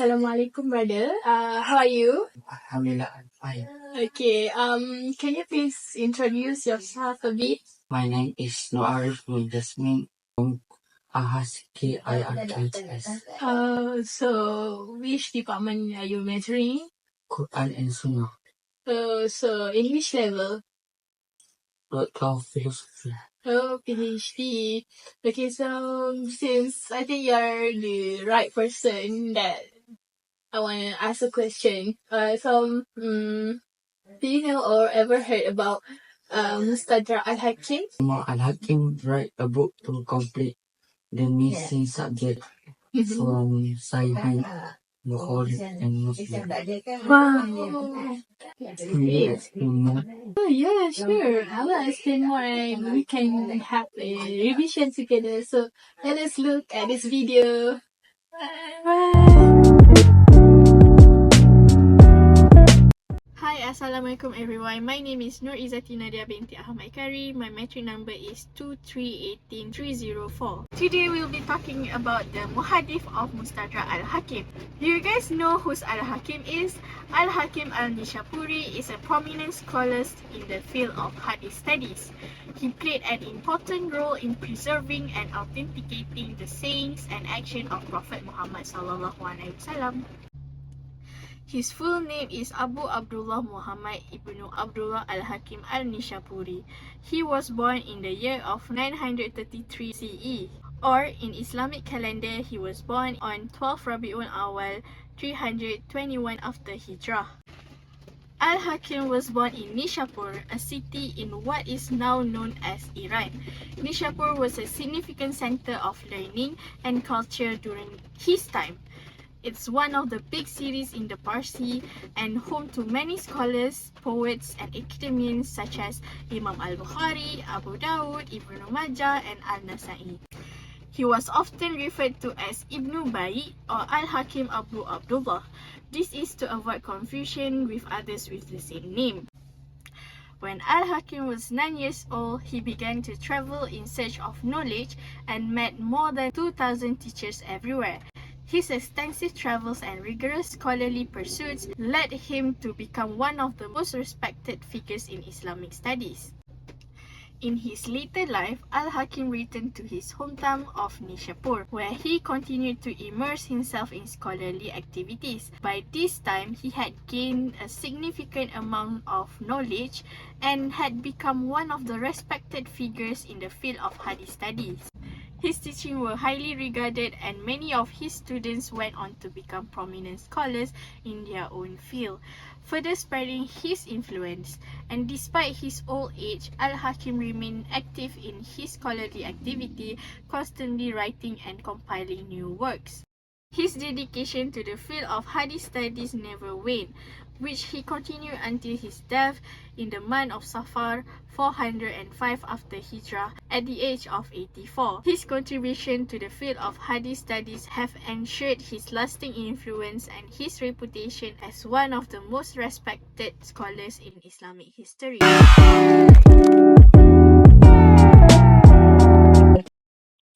Assalamualaikum, brother. How are you? Alhamdulillah, I'm fine. Okay. Can you please introduce yourself a bit? My name is Nurul Izati from Al-Hakim RKQS. So which department are you majoring? Quran and Sunnah. So English level. Doctor of Philosophy. Oh, PhD. Okay, so since I think you're the right person that I want to ask a question. Do you know or ever heard about Mustadrak Al-Hakim? Al-Hakim write a book to complete the missing subject from Sahih Bukhari and Muslim. Wow. Can you explain more? Oh, yeah, sure. I will explain more and we can have a revision together. So let us look at this video. Bye. Hi, Assalamualaikum everyone. My name is Nurul Izati Nadia binti Ahmad Khairi. My metric number is 2318304. Today we'll be talking about the Muhaddith of Mustadrak Al-Hakim. Do you guys know who Al-Hakim is? Al-Hakim Al-Nishapuri is a prominent scholar in the field of Hadith studies. He played an important role in preserving and authenticating the sayings and action of Prophet Muhammad SAW. His full name is Abu Abdullah Muhammad ibnu Abdullah Al-Hakim Al-Nishapuri. He was born in the year of 933 CE, or in Islamic calendar he was born on 12 Rabiul Awal 321 after Hijrah. Al-Hakim was born in Nishapur, a city in what is now known as Iran. Nishapur was a significant center of learning and culture during his time. It's one of the big cities in the Parsi and home to many scholars, poets and academians such as Imam Al-Bukhari, Abu Dawud, Ibn Majah and Al-Nasai. He was often referred to as Ibn Bai or Al-Hakim Abu Abdullah. This is to avoid confusion with others with the same name. When Al-Hakim was 9 years old, he began to travel in search of knowledge and met more than 2,000 teachers everywhere. His extensive travels and rigorous scholarly pursuits led him to become one of the most respected figures in Islamic studies. In his later life, Al-Hakim returned to his hometown of Nishapur, where he continued to immerse himself in scholarly activities. By this time, he had gained a significant amount of knowledge and had become one of the respected figures in the field of Hadith studies. His teachings were highly regarded and many of his students went on to become prominent scholars in their own field, further spreading his influence. And despite his old age, Al-Hakim remained active in his scholarly activity, constantly writing and compiling new works. His dedication to the field of Hadith studies never waned, which he continued until his death in the month of Safar 405 after Hijrah at the age of 84. His contribution to the field of Hadith studies have ensured his lasting influence and his reputation as one of the most respected scholars in Islamic history.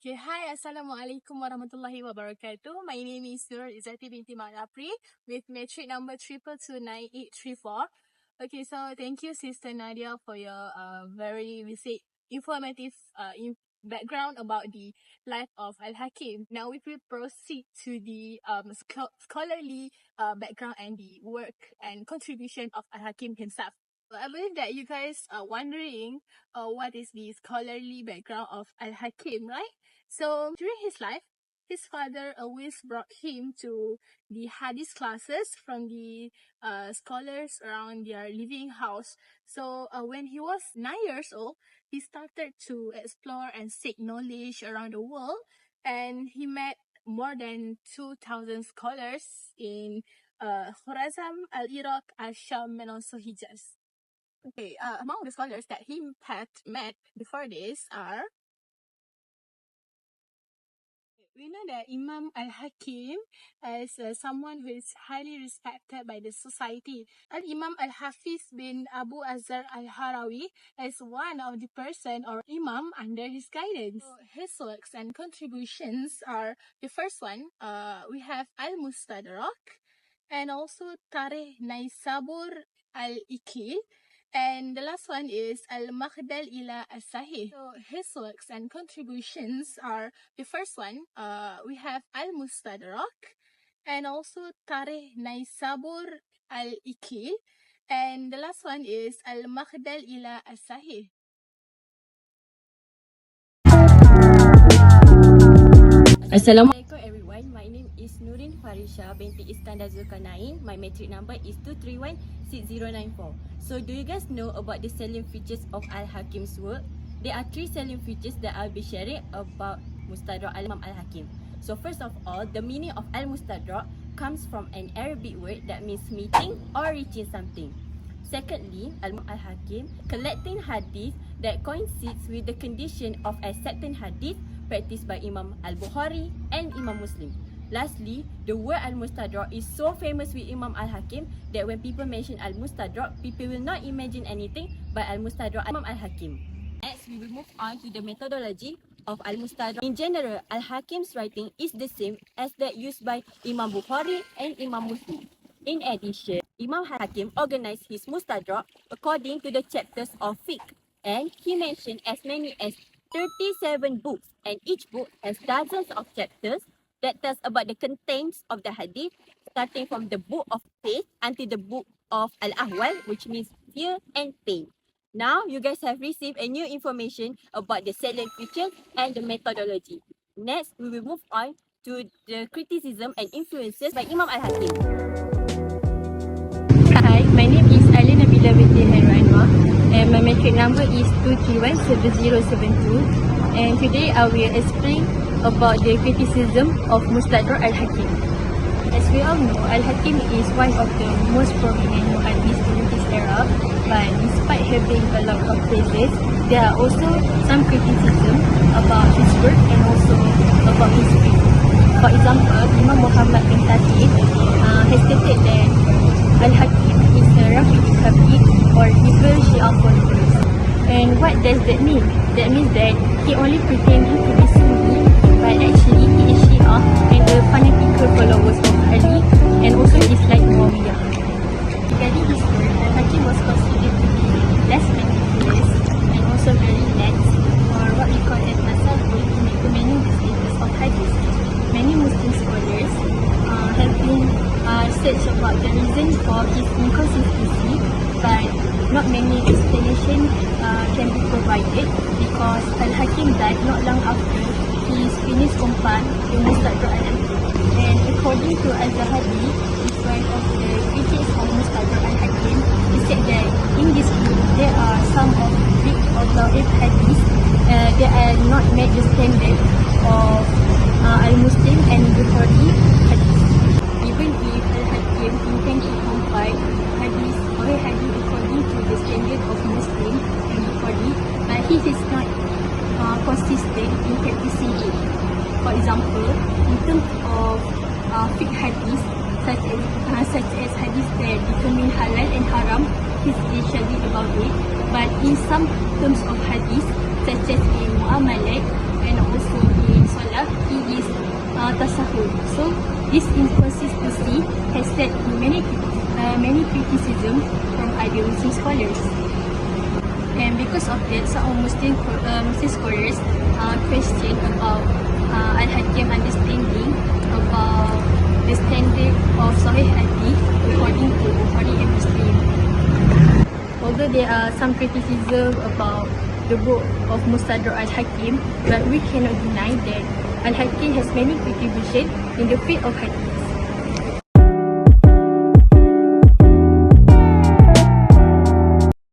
Okay, hi, Assalamualaikum warahmatullahi wabarakatuh. My name is Nurul Izati binti Mat Apri with metric number 2229834. Okay, so thank you, Sister Nadia, for your very informative background about the life of Al-Hakim. Now we will proceed to the scholarly background and the work and contribution of Al-Hakim himself. I believe that you guys are wondering what is the scholarly background of Al-Hakim, right? So during his life, his father always brought him to the Hadith classes from the scholars around their living house. So when he was 9 years old, he started to explore and seek knowledge around the world, and he met more than 2,000 scholars in Khorasan, Al-Iraq, Al-Sham, and also Hijaz. Okay, among the scholars that he had met before this are We know that Imam Al-Hakim is someone who is highly respected by the society. Al-Imam Al-Hafiz bin Abu Azhar Al-Harawi is one of the person or Imam under his guidance. So his works and contributions are, the first one, we have Al-Mustadrak, and also Tarikh Naisabur Al-Ikil, and the last one is Al-Makhdal ila As-Sahih. So his works and contributions are, the first one, we have Al-Mustadrak, and also Tarikh Naisabur Al-Ikil, and the last one is Al-Makhdal ila As-Sahih. Assalamualaikum everyone. My name is Nurin Farissya binti Iskandar Zulkarnain. My metric number is 2316094. So do you guys know about the selling features of Al-Hakim's work? There are 3 selling features that I'll be sharing about Mustadrak Al-Imam Al-Hakim. So first of all, the meaning of Al-Mustadrak comes from an Arabic word that means meeting or reaching something. Secondly, Al-Imam Al-Hakim collecting hadith that coincides with the condition of a certain hadith practiced by Imam Al-Bukhari and Imam Muslim. Lastly, the word Al-Mustadrak is so famous with Imam Al-Hakim that when people mention Al-Mustadrak, people will not imagine anything but Al-Mustadrak Imam Al-Hakim. Next, we will move on to the methodology of Al-Mustadrak. In general, Al-Hakim's writing is the same as that used by Imam Bukhari and Imam Muslim. In addition, Imam Al-Hakim organized his Mustadrak according to the chapters of fiqh, and he mentioned as many as 37 books, and each book has dozens of chapters that tells about the contents of the hadith, starting from the book of faith until the book of Al-Ahwal, which means fear and pain. Now, you guys have received a new information about the salient features and the methodology. Next, we will move on to the criticism and influences by Imam Al-Hakim. Hi, my name is Nabila binti Hairul, and my metric number is 2317072. And today I will explain about the criticism of Mustadrak Al-Hakim. As we all know, Al-Hakim is one of the most prominent Muhaddith in his era, but despite having a lot of praises, there are also some criticism about his work and also about his fiqh. For example, Imam Muhammad bin Taqi has stated that Al-Hakim is a Rafiq Habib or evil Shia followers. And what does that mean? That means that he only pretending to be Sunni, but actually he is Shia and the fanatical followers of Ali, and also dislike Muawiyah. Regarding his work, Al-Hakim was considered to be less meticulous and also very lax, or what we call as tasawwuf, in recommending the status of hadith. Many Muslim scholars have been searched about the reason for his inconsistency, but not many explanations can be provided because Al-Hakim died not long after he finished compiled the Mustadrak Al-Hakim. And according to Al-Zahabi, is one of the critics of Mustadrak Al-Hakim, he said that in this book there are some of big or da'if hadith that are not met the standard of Al-Muslim and Bukhari hadith. Even if Al-Hakim intend to compile hadith or hadith according to the standard of Muslim and Bukhari, but he is not consistent in practicing it. For example, in terms of fiqh hadith, such as hadith that determine halal and haram, he is shabby about it. But in some terms of hadith, such as in muamalat and also in salah, he is tasahul. So this inconsistency has led to many criticism from other Muslim scholars. And because of that, some Muslim scholars question about Al-Hakim understanding about the standard of Sahih Hadith according to Bukhari and Muslim. Although there are some criticism about the book of Mustadrak Al-Hakim, but we cannot deny that Al-Hakim has many contributions in the field of Hadith.